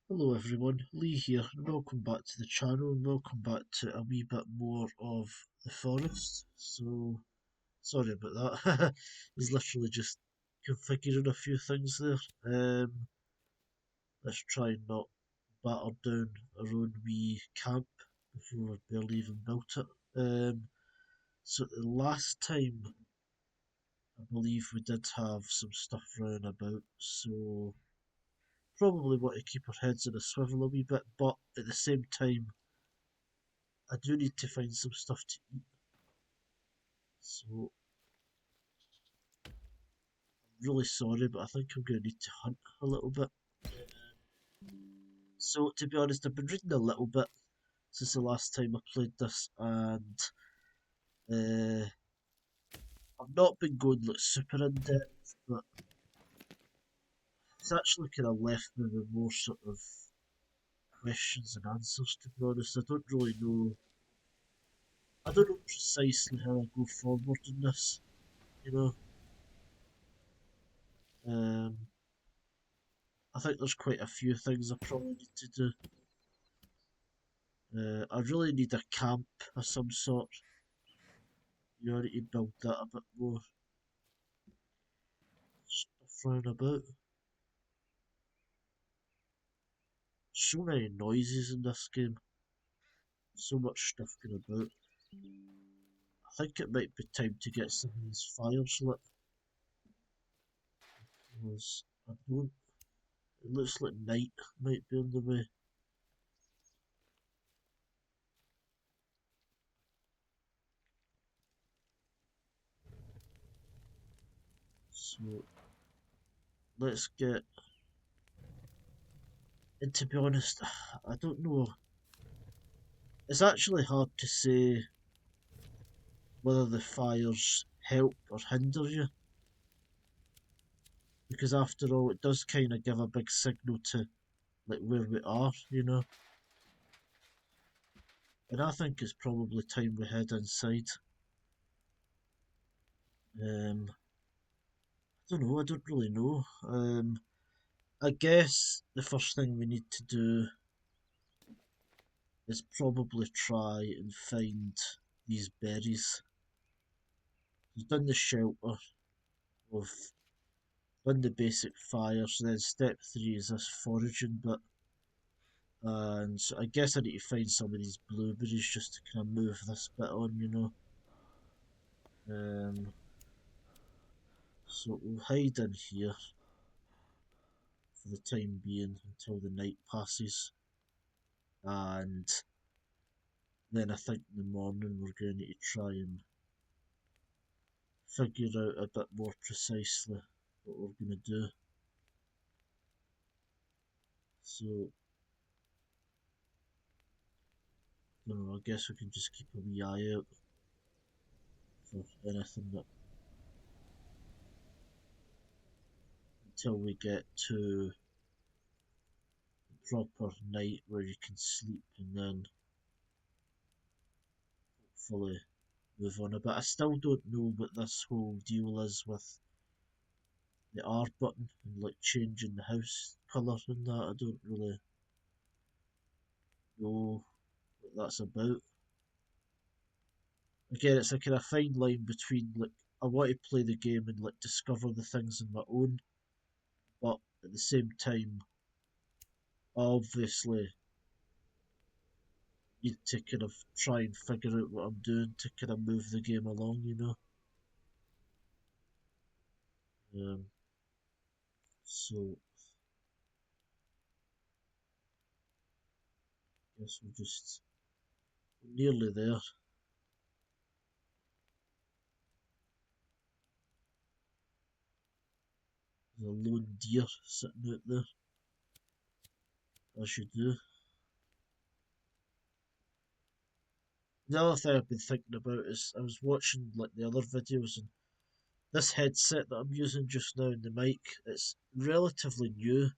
Hello everyone, Lee here, and welcome back to the channel, and welcome back to a wee bit more of the forest. So, sorry about that. He's literally just configuring a few things there. Let's try and not batter down our own wee camp before we've barely even built it. So the last time, I believe we did have some stuff round about, so probably want to keep our heads in a swivel a wee bit, but at the same time, I do need to find some stuff to eat. So I'm really sorry, but I think I'm going to need to hunt a little bit. So to be honest, I've been reading a little bit since the last time I played this, and uh, I've not been going like super in depth, but it's actually kind of left me with more sort of questions and answers. To be honest, I don't really know. I don't know precisely how I go forward in this. You know, um, I think there's quite a few things I probably need to do. I really need a camp of some sort. You know, I need to build that a bit more stuff round about. So many noises in this game. So much stuff going about. I think it might be time to get some of these fires lit. Because I don't. It looks like night might be on the way. So let's get. And to be honest, I don't know. It's actually hard to say whether the fires help or hinder you. Because after all, it does kind of give a big signal to like where we are, you know. And I think it's probably time we head inside. I don't know. I don't really know. I guess the first thing we need to do is probably try and find these berries. We've done the shelter, we've done the basic fire, so then step three is this foraging bit. And so I guess I need to find some of these blueberries just to kind of move this bit on, you know. Um, so we'll hide in here for the time being until the night passes. And then I think in the morning we're going to need to try and figure out a bit more precisely what we're going to do. So, you know, I guess we can just keep a wee eye out for anything that until we get to proper night where you can sleep and then hopefully move on a bit. I still don't know what this whole deal is with the R button and like changing the house colour and that. I don't really know what that's about. Again, it's a kind of fine line between like I want to play the game and like discover the things on my own, but at the same time, obviously, need to kind of try and figure out what I'm doing to kind of move the game along, you know. Um, so I guess we're just nearly there. There's a lone deer sitting out there, as you do. The other thing I've been thinking about is I was watching like the other videos and this headset that I'm using just now in the mic, it's relatively new.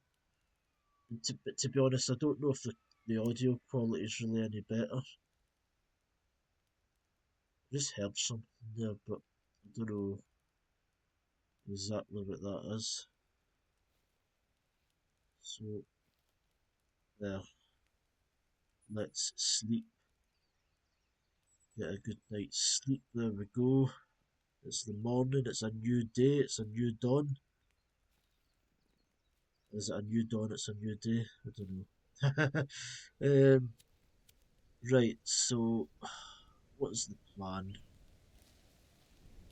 But to be honest, I don't know if the audio quality is really any better. I just heard something there, but I don't know exactly what that is. So There, let's sleep. Get a good night's sleep. There we go. It's the morning, it's a new day, it's a new dawn. Is it a new dawn, it's a new day? I don't know. Right, so what's the plan?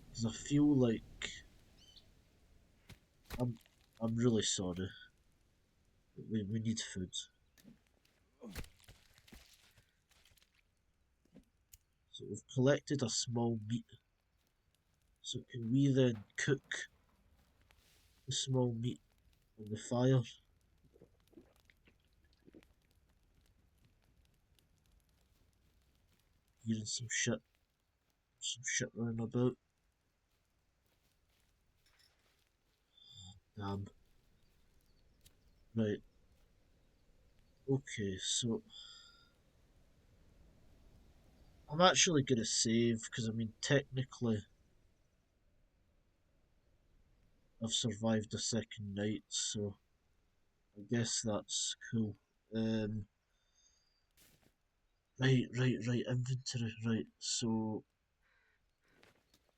Because I feel like I'm I'm really sorry. We need food. So we've collected a small meat. So can we then cook the small meat on the fire? Hearing some shit running about. Damn. Right. Okay, so I'm actually gonna save because I mean technically I've survived a second night, so I guess that's cool. Um, right, inventory, right. So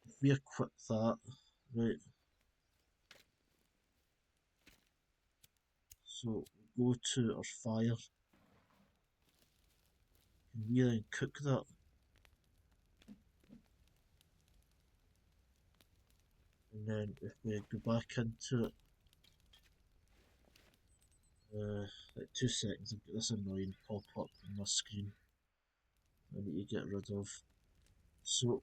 if we equip that, right, so go to our fire, can we then cook that? And then if we go back into it, like 2 seconds, I've got this annoying pop up on my screen I need to get rid of. So,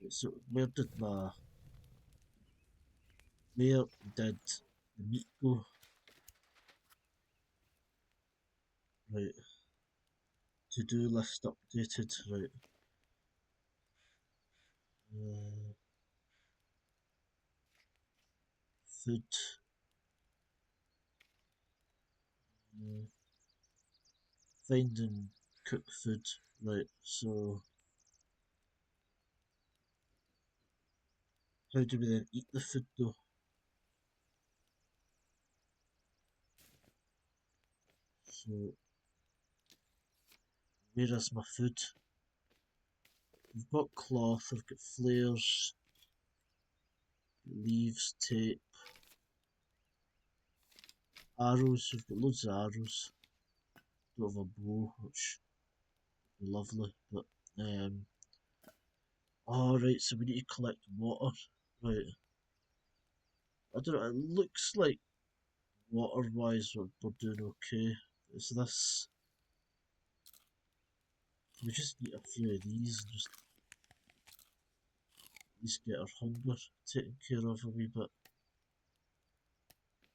so where did the meat go? Right, to do list updated, right. Uh, food, uh, find and cook food, right. So, how do we then eat the food though? So, where is my food? We've got cloth, I've got flares, leaves, tape, arrows, we've got loads of arrows. Don't have a bow, which is lovely, but oh right, so we need to collect water. Right. I don't know, it looks like water wise we're doing okay. Is this, we just eat a few of these and just at least get our hunger taken care of a wee bit.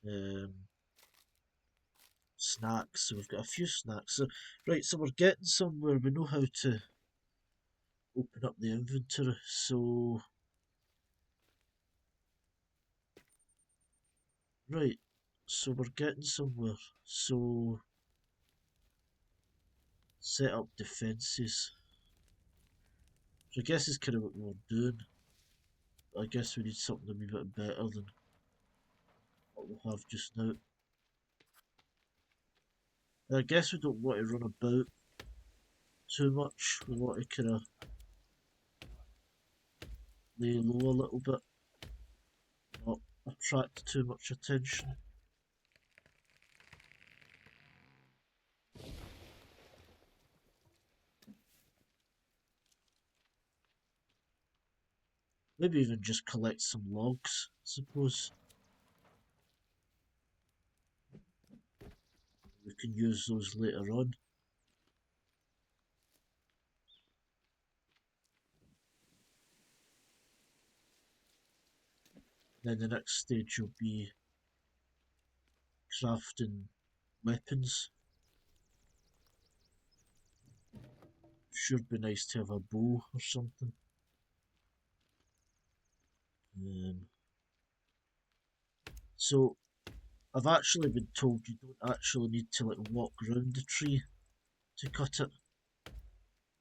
Um Snacks, so we've got a few snacks. So right, so we're getting somewhere, we know how to open up the inventory, so right, so we're getting somewhere. So set up defences. So I guess it's kind of what we're doing. I guess we need something a wee bit better than what we have just now. And I guess we don't want to run about too much. We want to kind of lay low a little bit, not attract too much attention. Maybe even just collect some logs, I suppose. We can use those later on. Then the next stage will be crafting weapons. Should be nice to have a bow or something. Um, so I've actually been told you don't actually need to like walk around the tree to cut it.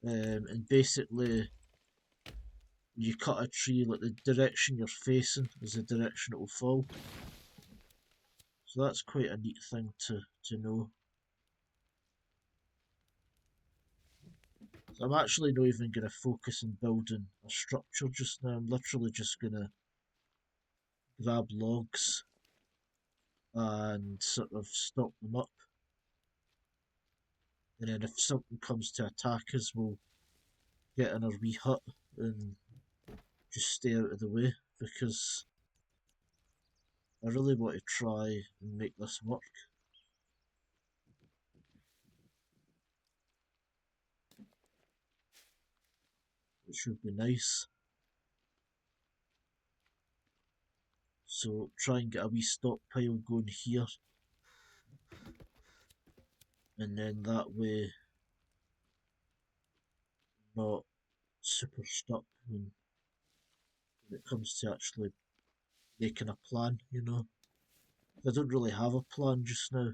And basically you cut a tree, like the direction you're facing is the direction it will fall. So that's quite a neat thing to know. So I'm actually not even going to focus on building a structure just now. I'm literally just going to grab logs and sort of stock them up. And then if something comes to attack us, we'll get in our wee hut and just stay out of the way, because I really want to try and make this work. Which would be nice. So try and get a wee stockpile going here, and then that way not super stuck when it comes to actually making a plan, you know. I don't really have a plan just now.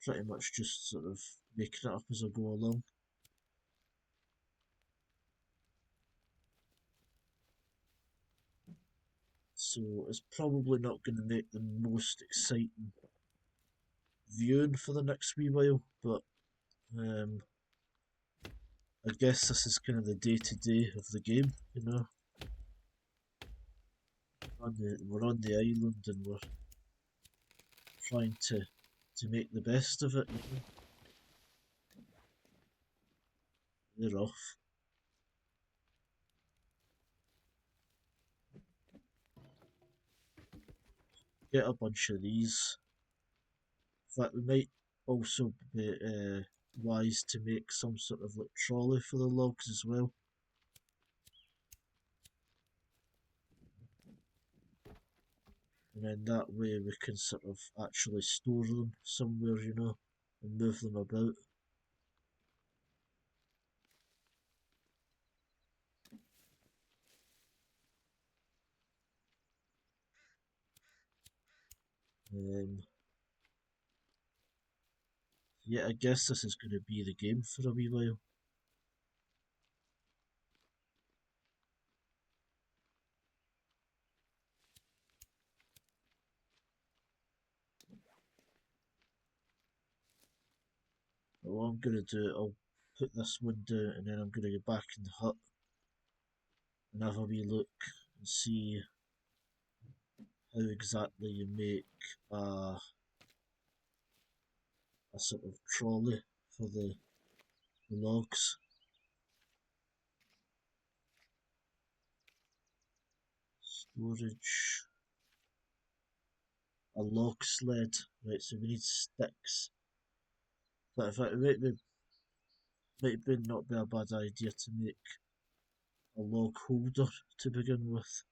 Pretty much just sort of making it up as I go along. So it's probably not going to make the most exciting viewing for the next wee while, but I guess this is kind of the day to day of the game, you know. We're on the island and we're trying to make the best of it, you know. They're off. Get a bunch of these. In fact, we might also be wise to make some sort of like trolley for the logs as well. And then that way we can sort of actually store them somewhere, you know, and move them about. Um, yeah, I guess this is going to be the game for a wee while. But what I'm going to do, I'll put this one down and then I'm going to go back in the hut and have a wee look and see how exactly you make a sort of trolley for the logs. Storage. A log sled. Right, so we need sticks. But in fact, it might be not be a bad idea to make a log holder to begin with.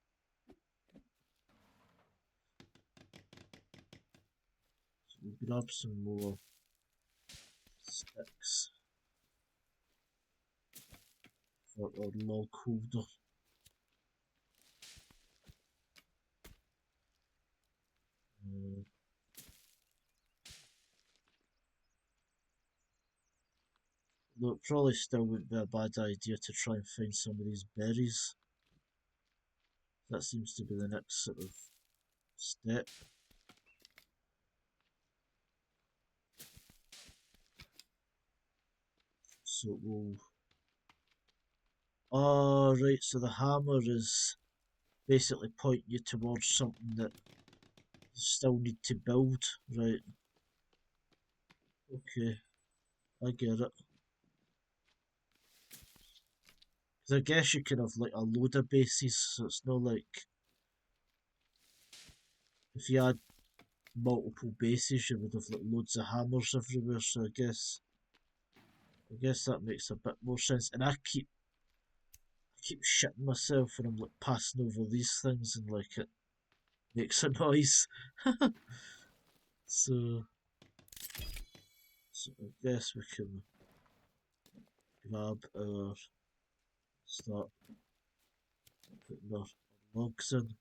So we'll grab some more sticks for our log holder. Uh, Though it probably still wouldn't be a bad idea to try and find some of these berries. That seems to be the next sort of step. So we'll... Oh, right, so the hammer is basically pointing you towards something that you still need to build. Right, okay, I get it. Because I guess you can have like a load of bases, so it's not like if you had multiple bases, you would have like loads of hammers everywhere. So I guess that makes a bit more sense. And I keep shitting myself when I'm like passing over these things and like it makes a noise. so, so I guess we can grab our start putting our logs in.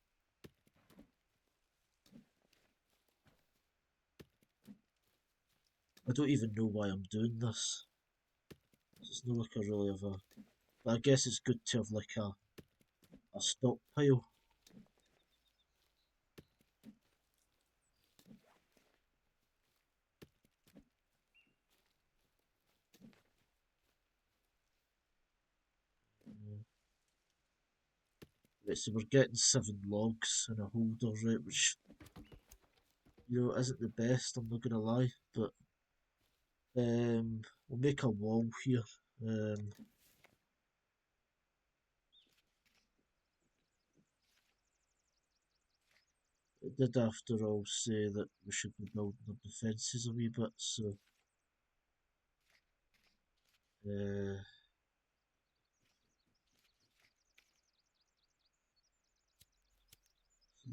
I don't even know why I'm doing this. It's not like I really have a. But I guess it's good to have like a stockpile. Right, so we're getting 7 logs in a holder, right, which, isn't the best, I'm not gonna lie, but we'll make a wall here. It did after all say that we should be building our defences a wee bit, so uh,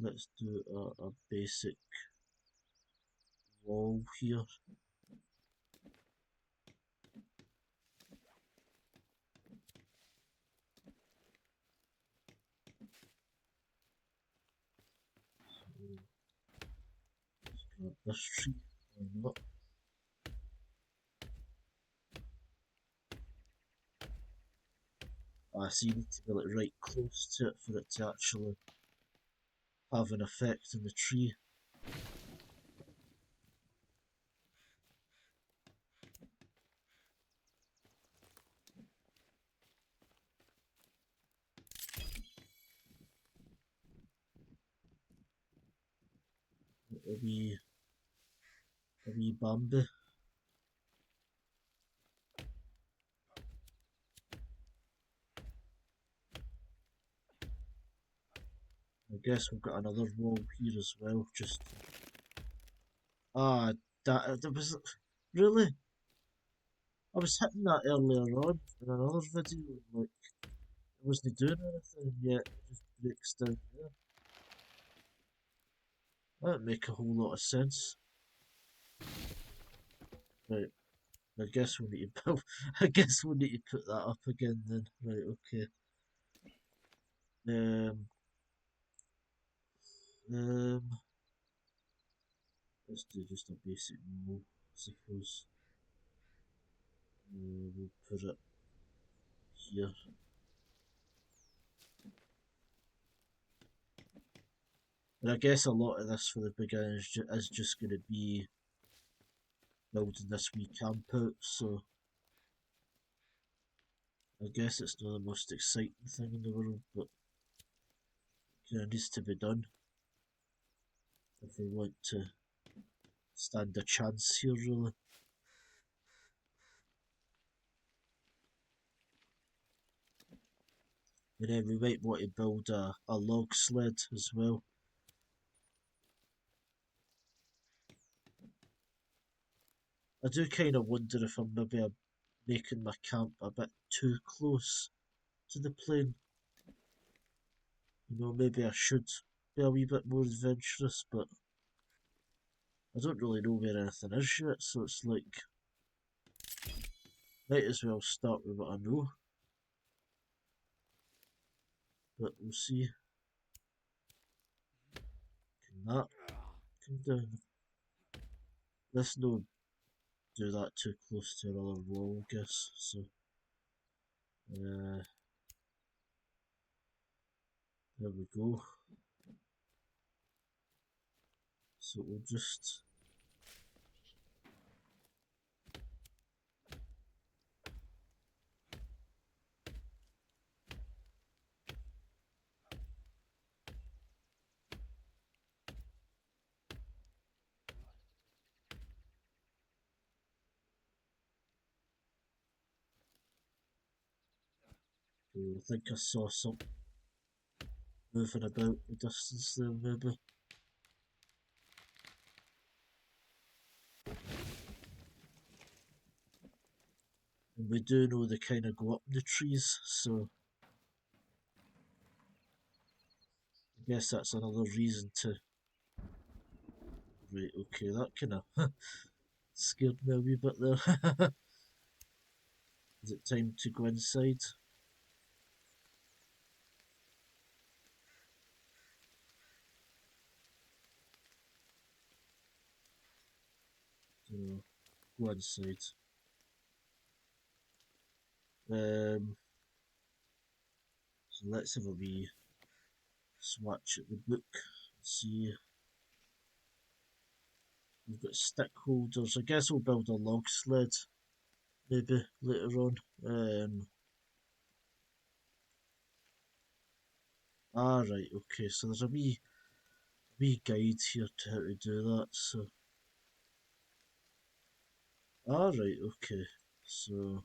let's do a basic wall here. Let's grab this tree, why not? So you need to be like right close to it for it to actually have an effect on the tree. A wee Bambi. I guess we've got another wall here as well. Just that was really. I was hitting that earlier on in another video. Like I wasn't doing anything yet. It just breaks down there. That'd make a whole lot of sense. Right. I guess we need to build. I guess we need to put that up again then. Right. Okay. Um. Um. Let's do just a basic wall, I suppose. We'll put it here. And I guess a lot of this for the beginning is just going to be building this wee camp out, so I guess it's not the most exciting thing in the world, but it needs to be done if we want to stand a chance here, really. And then we might want to build a log sled as well. I do kind of wonder if I'm maybe making my camp a bit too close to the plane. Maybe I should be a wee bit more adventurous, but I don't really know where anything is yet, so it's like, might as well start with what I know. But we'll see. Can that come down? Let's not do that too close to another wall, I guess. So, there we go. So we'll just I think I saw something moving about the distance there, maybe. And we do know they kind of go up in the trees, so I guess that's another reason to. Right, okay, that kind of scared me a wee bit there. Is it time to go inside? So, go inside. So let's have a wee swatch at the book and see. We've got stick holders. I guess we'll build a log sled maybe later on. Ah, right, okay, so there's a wee guide here to how to do that, so. Ah, right, okay, so.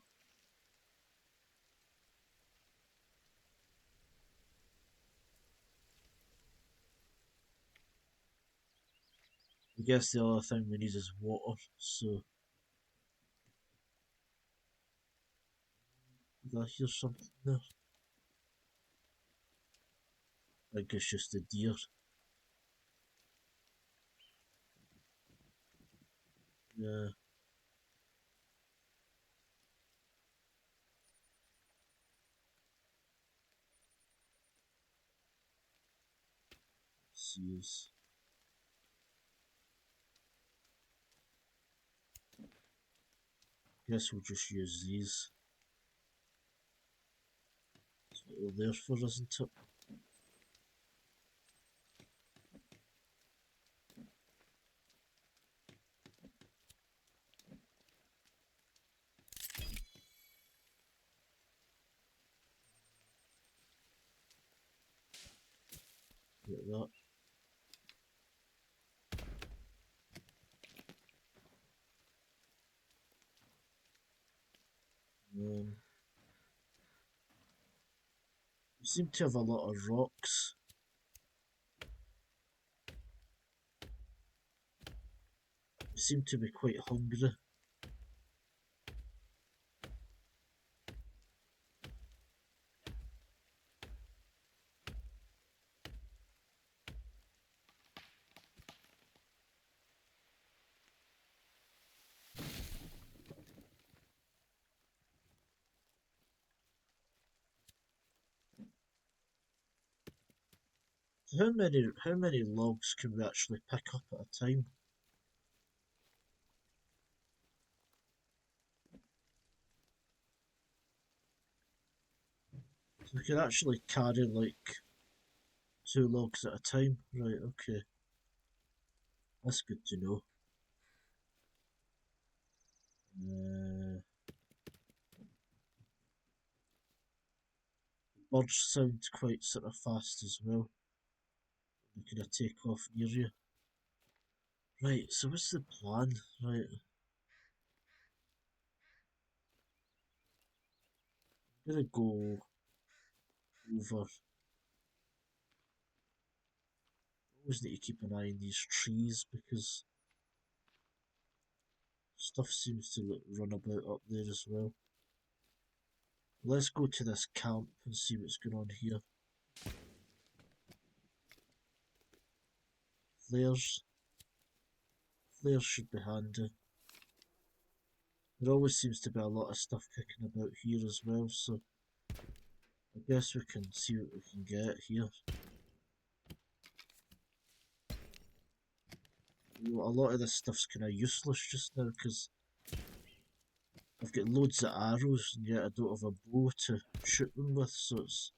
I guess the other thing we need is water, so. Did I hear something there? I think it's just a deer. Yeah, seals. Guess we'll just use these. That's what they're there for, isn't it? Like that. Um, we seem to have a lot of rocks. We seem to be quite hungry. How many logs can we actually pick up at a time? So we can actually carry like 2 logs at a time. Right, okay. That's good to know. Uh, birds sound quite sort of fast as well. They kind of take off near you. Right, so what's the plan? Right, I'm gonna go over. Always need to keep an eye on these trees because stuff seems to run about up there as well. Let's go to this camp and see what's going on here. Flares. Flares should be handy. There always seems to be a lot of stuff kicking about here as well, so I guess we can see what we can get here. You know, a lot of this stuff's kind of useless just now because I've got loads of arrows and yet I don't have a bow to shoot them with, so it's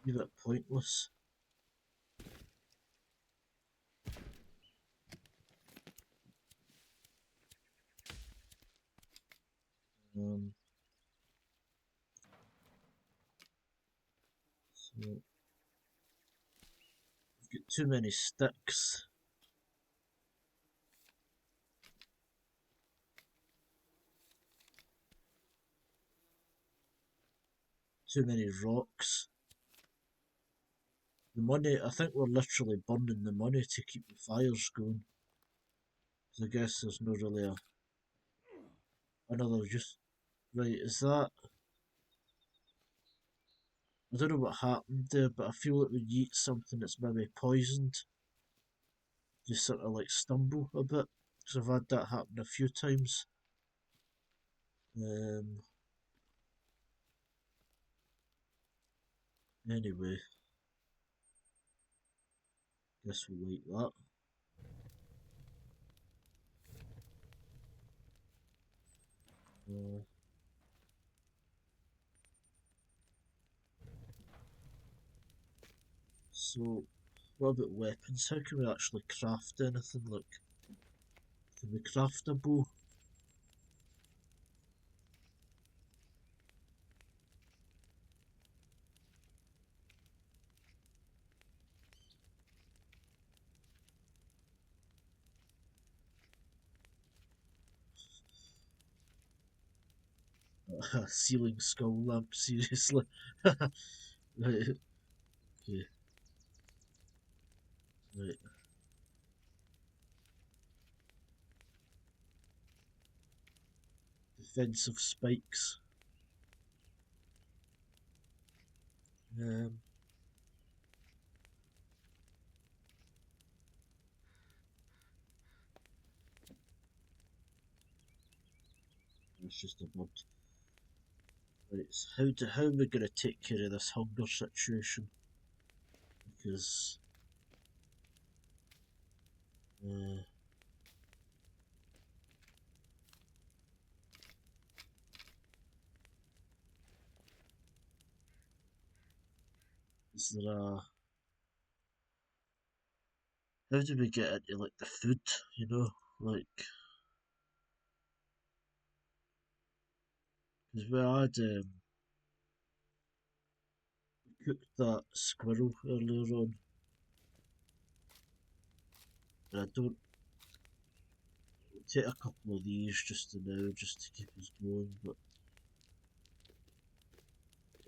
a bit pointless. Um, so I've got too many sticks, too many rocks. The money, I think we're literally burning the money to keep the fires going. So I guess there's no really another just right. Is that? I don't know what happened there, but I feel like when you eat something that's maybe poisoned, you sort of like stumble a bit. Because I've had that happen a few times. Um. Anyway, guess we'll like that. Uh, so, what about weapons? How can we actually craft anything? Like, can we craft a bow? Ceiling skull lamp, seriously. Right, okay, right. Defensive spikes. Um, it's just a mod. Right, so how am I gonna take care of this hunger situation? Because uh, is there a how do we get into like the food? You know, like because we had cooked that squirrel earlier on, and I don't take a couple of these just to now, just to keep us going. But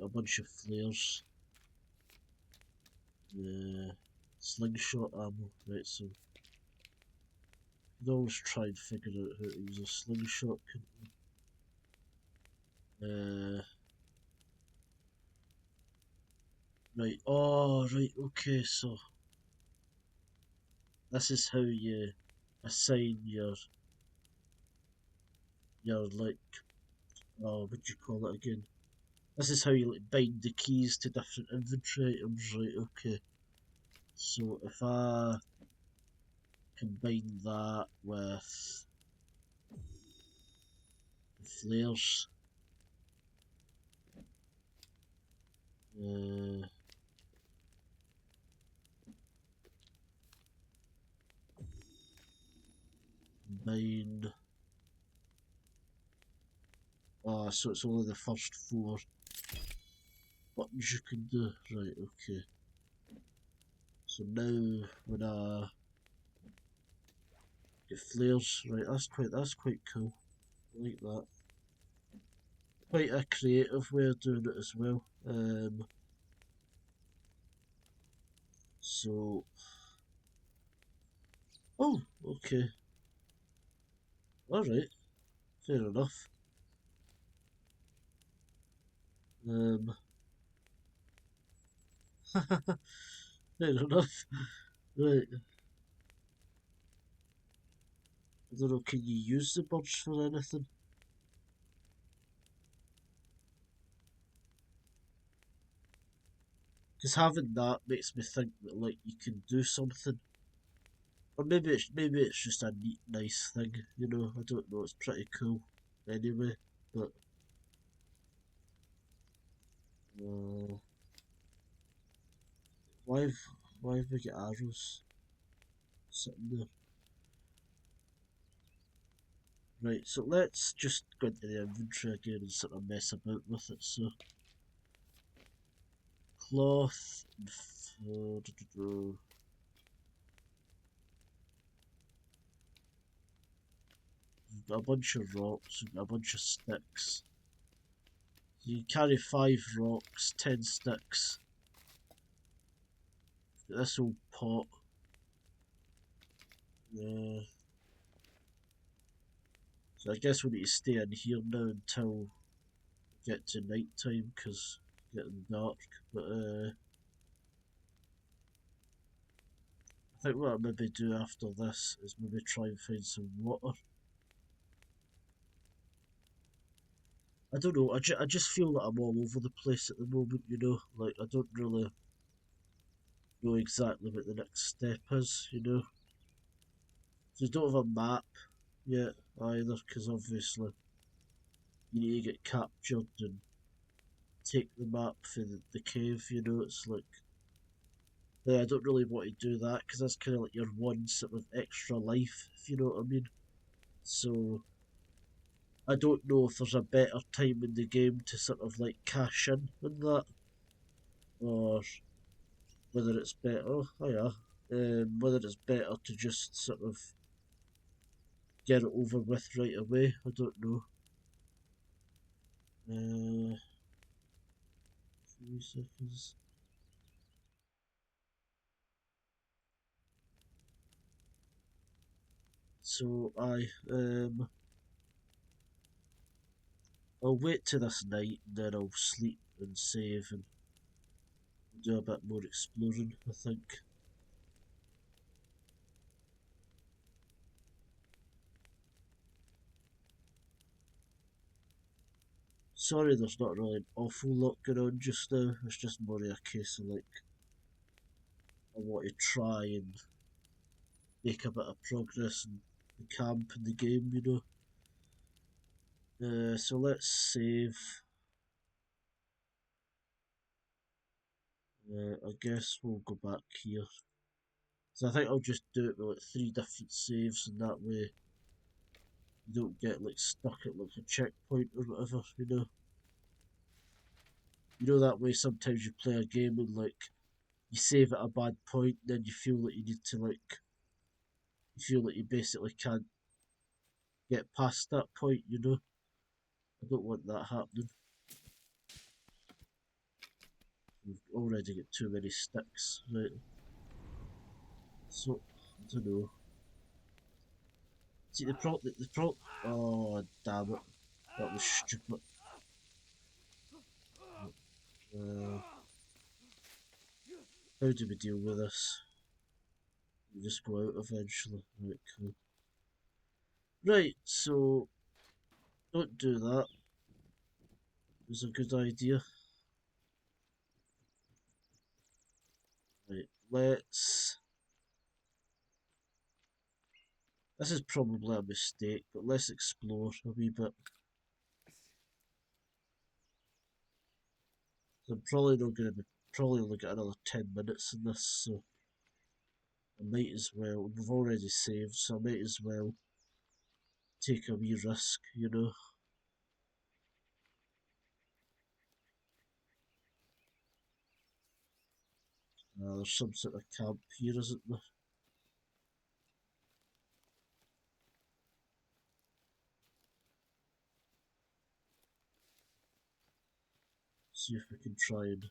a bunch of flares, slingshot ammo. Right, so you can always try and figure out how to use a slingshot. Right. Oh, right. Okay. So this is how you assign your like what do you call it again? This is how you like bind the keys to different inventory items. Right. Okay. So if I combine that with the flares, uh, combine. Oh, so it's only the first four buttons you can do. Right. Okay. So now when I get flares, right? That's quite cool. I like that. Quite a creative way of doing it as well. So, oh, okay, all right, fair enough. Um, fair enough. Right, I don't know. Can you use the birds for anything? Because having that makes me think that like you can do something, or maybe it's just a neat, nice thing. You know, I don't know. It's pretty cool, anyway. But uh, why have we got arrows sitting there? Right, so let's just go into the inventory again and sort of mess about with it. So, cloth, we've got a bunch of rocks, we've got a bunch of sticks. You carry 5 rocks, 10 sticks. This old pot. Uh, so I guess we need to stay in here now until we get to night time because it's getting dark. But I think what I'll maybe do after this is maybe try and find some water. I don't know. I just feel that I'm all over the place at the moment. You know, like I don't really know exactly what the next step is. You know, so I don't have a map yet either, because obviously you need to get captured and take the map for the cave. You know, it's like I don't really want to do that because that's kind of like your one sort of extra life, if you know what I mean. So I don't know if there's a better time in the game to sort of like cash in on that, or whether it's better. Oh yeah, whether it's better to just sort of get it over with right away. I don't know. Uh, 3 seconds. So I'll wait till this night, and then I'll sleep and save and do a bit more exploring, I think. Sorry, there's not really an awful lot going on just now. It's just more of a case of like I want to try and make a bit of progress in the camp and the game, so let's save. I guess we'll go back here. So I think I'll just do it with like 3 different saves, and that way you don't get like stuck at like a checkpoint or whatever. That way sometimes you play a game and like you save at a bad point, then you feel like you need to like you feel like you basically can't get past that point. I don't want that happening. We've already got too many sticks, right? So I don't know. See the pro. Oh damn it! That was stupid. Uh, how do we deal with this? We just go out eventually. Right, cool. Right, so don't do that. It was a good idea. Right, let's. This is probably a mistake, but let's explore a wee bit. I'm probably not going to be probably only got another 10 minutes in this, so I might as well. We've already saved, so I might as well take a wee risk. There's some sort of camp here, isn't there? See if we can try and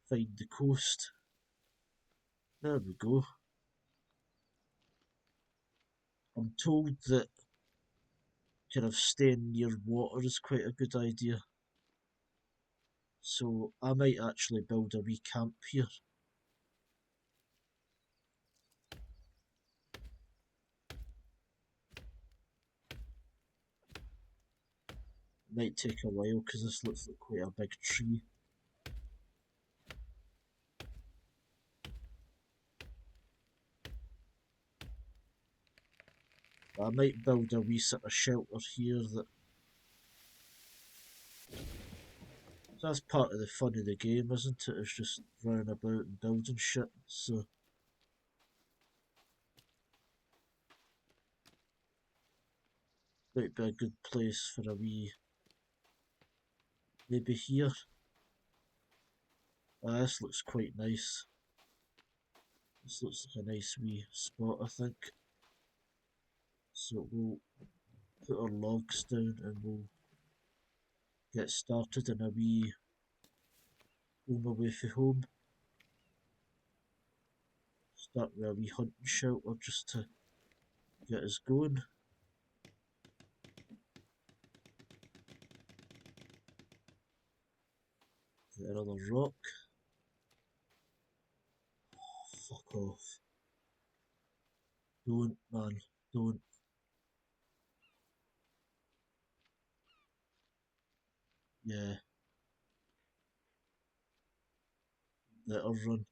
find the coast. There we go. I'm told that kind of staying near water is quite a good idea. So I might actually build a wee camp here. It might take a while because this looks like quite a big tree. But I might build a wee sort of shelter here that. That's part of the fun of the game, isn't it? It's just running about and building shit. So might be a good place for a wee. Maybe here. This looks quite nice. This looks like a nice wee spot, I think. So we'll put our logs down and we'll get started in a wee home away from home. Start with a wee hunting shelter just to get us going. Get another rock. Fuck off. Don't, man. Don't. Yeah. Let her run.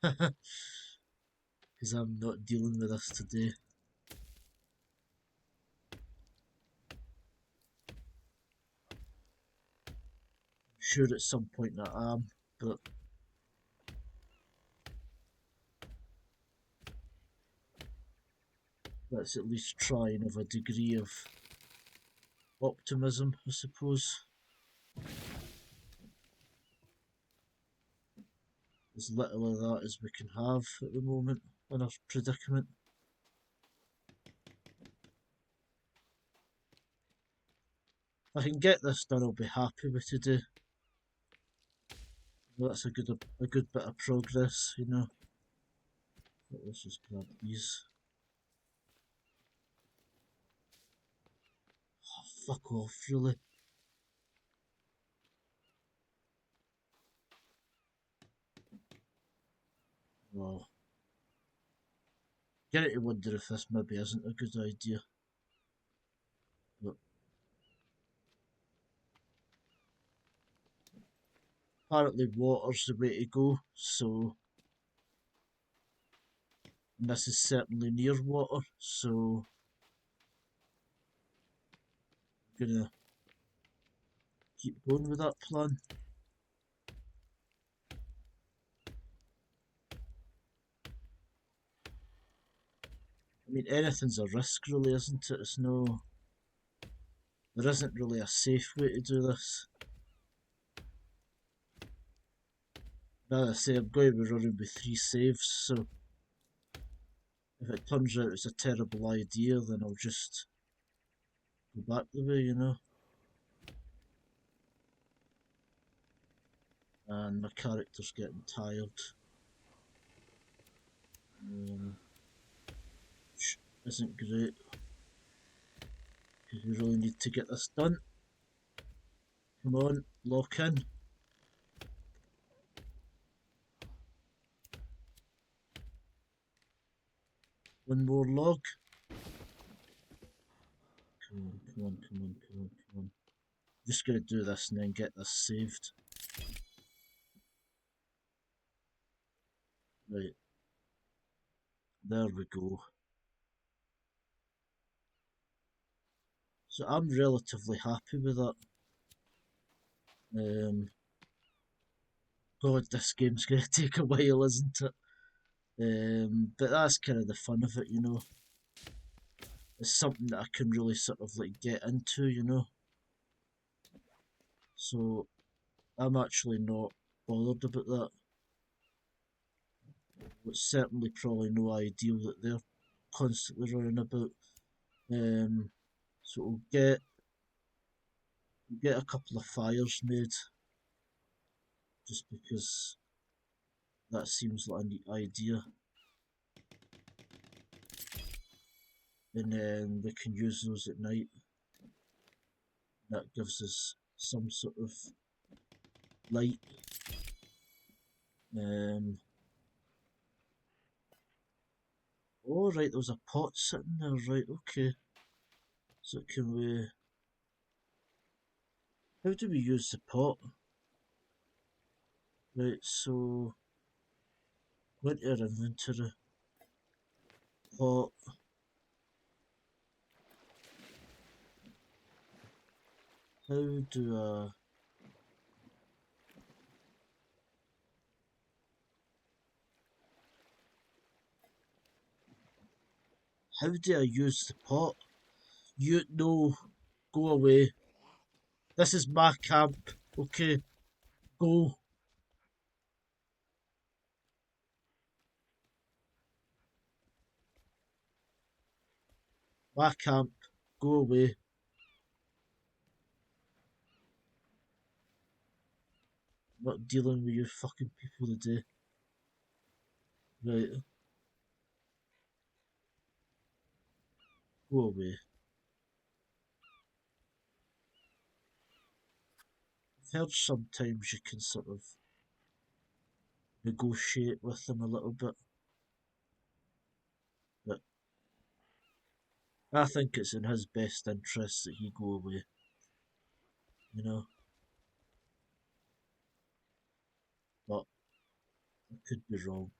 Because I'm not dealing with this today. I'm sure at some point I am, but let's at least try and have a degree of optimism, I suppose. As little of that as we can have at the moment in our predicament. If I can get this done, I'll be happy with today. That's a good bit of progress, you know. Let's just grab these. Oh, fuck off, really. Well, get it to wonder if this maybe isn't a good idea. But apparently water's the way to go, so and this is certainly near water, so I'm gonna keep going with that plan. I mean, anything's a risk, really, isn't it? There isn't really a safe way to do this. As I say, I'm going to be running with 3 saves, so if it turns out it's a terrible idea, then I'll just go back the way, you know. And my character's getting tired. Which isn't great, because we really need to get this done. Come on, lock in. One more log. Come on, come on, come on, come on, come on. Just gonna do this and then get this saved. Right, there we go. So I'm relatively happy with that. God, this game's gonna take a while, isn't it? But that's kind of the fun of it, you know. It's something that I can really sort of like get into, you know. So I'm actually not bothered about that. It's certainly probably no ideal that they're constantly running about. So we'll get a couple of fires made, just because that seems like a neat idea. And then we can use those at night. That gives us some sort of light. Oh right, there was a pot sitting there, right, okay. So can we... How do we use the pot? Right, so... Go into our inventory. Pot. How do I... How do I use the pot? You... No. Go away. This is my camp, okay? Go. My camp. Go away. I'm not dealing with you fucking people today. Right. Go away. I've heard sometimes you can sort of negotiate with them a little bit, but I think it's in his best interest that he go away, you know. But I could be wrong.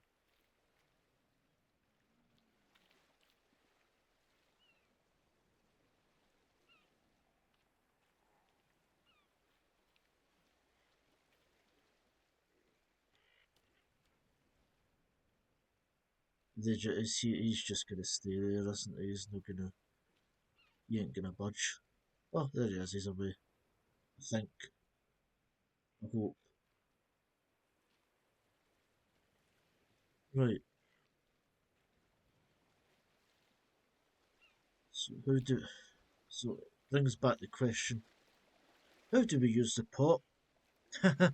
He's just gonna stay there, isn't he? He ain't gonna budge. Oh, there he is, he's away. I think. I hope. Right, so how do... So, brings back the question. How do we use the pot? Where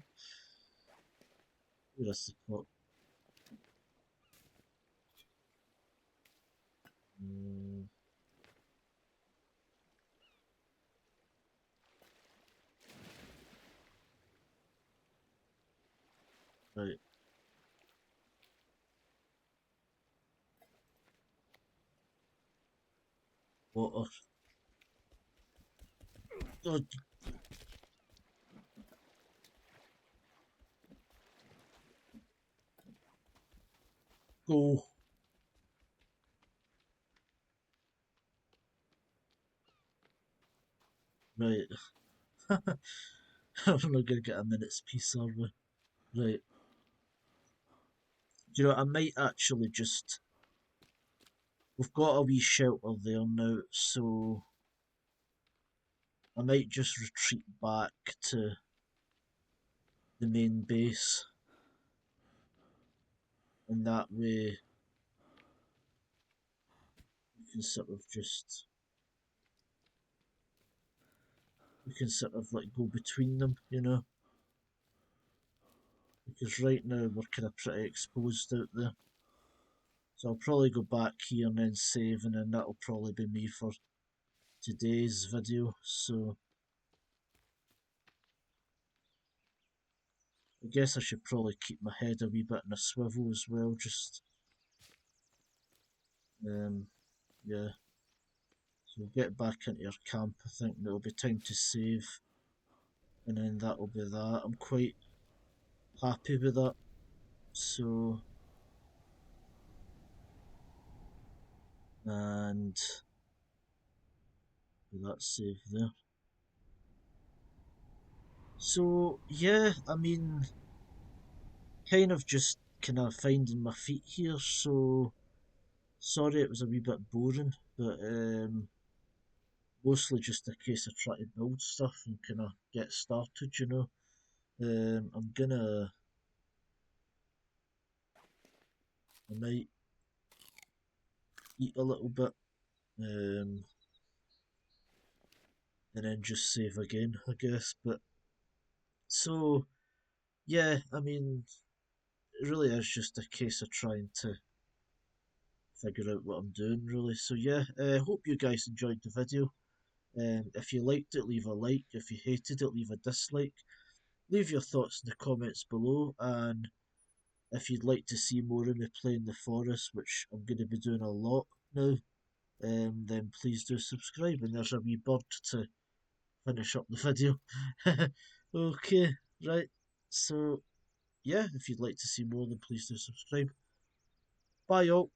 is the pot? Mm, right, water. Oh, go. Right. I'm not gonna get a minute's peace, are we? Right. Do you know, I might actually just. We've got a wee shelter there now, so I might just retreat back to the main base, and that way we can sort of just. We can sort of like go between them, you know? Because right now we're kind of pretty exposed out there. So I'll probably go back here and then save, and then that'll probably be me for today's video. So I guess I should probably keep my head a wee bit in a swivel as well. Just yeah. So we'll get back into our camp. I think it'll be time to save, and then that'll be that. I'm quite happy with that. So and that's save there. So yeah, I mean, kind of just kind of finding my feet here. So sorry, it was a wee bit boring, but mostly just a case of trying to build stuff and kind of get started. You know, I'm gonna, I might eat a little bit, um, and then just save again, I guess. But so yeah, I mean, it really is just a case of trying to figure out what I'm doing, really. So yeah, hope you guys enjoyed the video. If you liked it, leave a like. If you hated it, leave a dislike. Leave your thoughts in the comments below, and if you'd like to see more of me playing the forest, which I'm going to be doing a lot now, then please do subscribe. And there's a wee bird to finish up the video. Okay, right. So, yeah, if you'd like to see more, then please do subscribe. Bye, all.